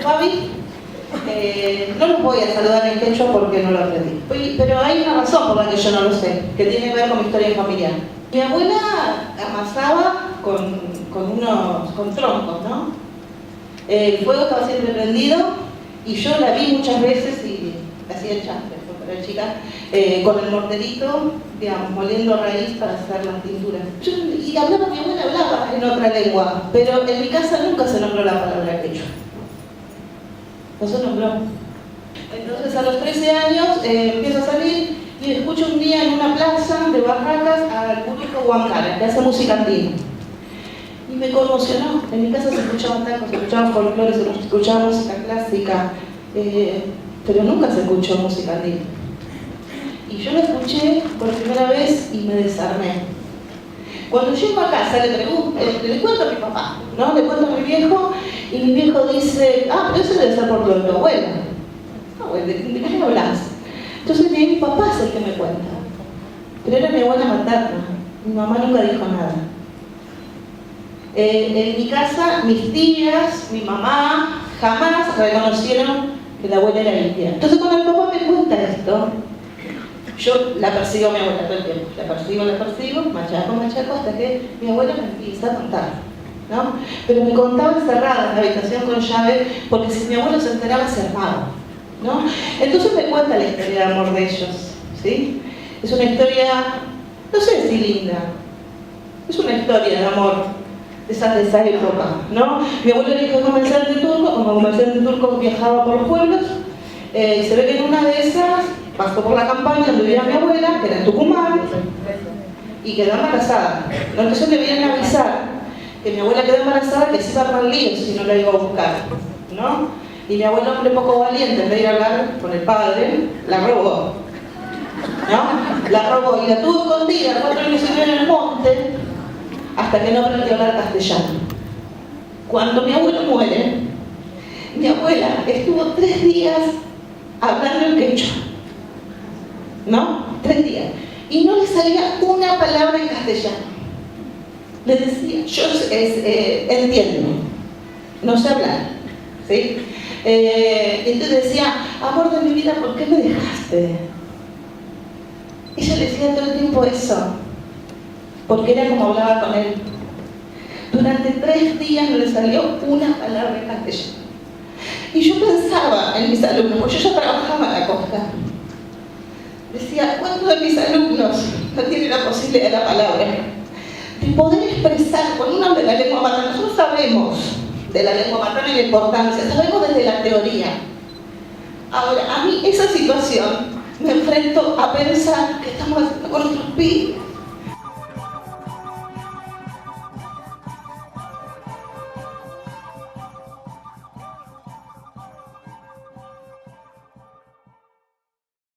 Fabi. No los voy a saludar en quechua porque no lo aprendí. Pero hay una razón por la que yo no lo sé, que tiene que ver con mi historia familiar. Mi abuela amasaba con troncos, ¿no? El fuego estaba siempre prendido y yo la vi muchas veces y hacía el chanfle, porque era chica, con el morterito, digamos, moliendo raíz para hacer las tinturas. Y hablaba, mi abuela hablaba en otra lengua, pero en mi casa nunca se nombró la palabra quechua. No se nombró. Entonces a los 13 años empiezo a salir y escucho un día en una plaza de Barracas al público Huancara, que hace música andina. Y me conmocionó. En mi casa se escuchaban tangos, se escuchaban folclore, se escuchaba música clásica, pero nunca se escuchó música andina. Y yo la escuché por primera vez y me desarmé. Cuando llego a casa le cuento a mi papá, ¿no? Le cuento a mi viejo y mi viejo dice, pero eso debe ser por lo de tu abuela. ¿De qué me hablas? Entonces mi papá es el que me cuenta. Pero era mi abuela materna. Mi mamá nunca dijo nada. En mi casa, mis tías, mi mamá, jamás reconocieron que la abuela era india. Entonces cuando mi papá me cuenta esto, yo la persigo a mi abuela todo el tiempo. La persigo, machaco, hasta que mi abuela me empieza a contar, ¿no? Pero me contaba encerrada en la habitación con llave, porque si mi abuelo se enteraba, se armaba, ¿no? Entonces me cuenta la historia de amor de ellos, ¿sí? Es una historia, no sé si linda, es una historia de amor de esa época, ¿no? Mi abuelo era hijo de comerciante turco, como comerciante turco viajaba por los pueblos, se ve que en una de esas pasó por la campaña donde vivía mi abuela, que era en Tucumán, y quedó embarazada. Entonces le vienen a avisar que mi abuela quedó embarazada, que se iba a armar líos si no la iba a buscar, ¿no? Y mi abuelo, hombre poco valiente, en vez de ir a hablar con el padre, la robó, ¿no? La robó y la tuvo escondida 4 años y medio en el monte, hasta que no aprendió a hablar castellano. Cuando mi abuelo muere, mi abuela estuvo 3 días hablando en quechua, ¿no? 3 días. Y no le salía una palabra en castellano. Le decía, yo entiendo, no sé hablar, ¿sí? Entonces decía, amor de mi vida, ¿por qué me dejaste? Ella le decía todo el tiempo eso, porque era como hablaba con él. Durante 3 días no le salió una palabra en castellano. Y yo pensaba en mis alumnos, porque yo ya trabajaba en la costa. Decía, ¿cuántos de mis alumnos no tienen la posibilidad de la palabra? De poder expresar con una de la lengua materna. Nosotros sabemos de la lengua materna y la importancia, sabemos desde la teoría. Ahora, a mí esa situación me enfrento a pensar que estamos haciendo con nuestros pibes.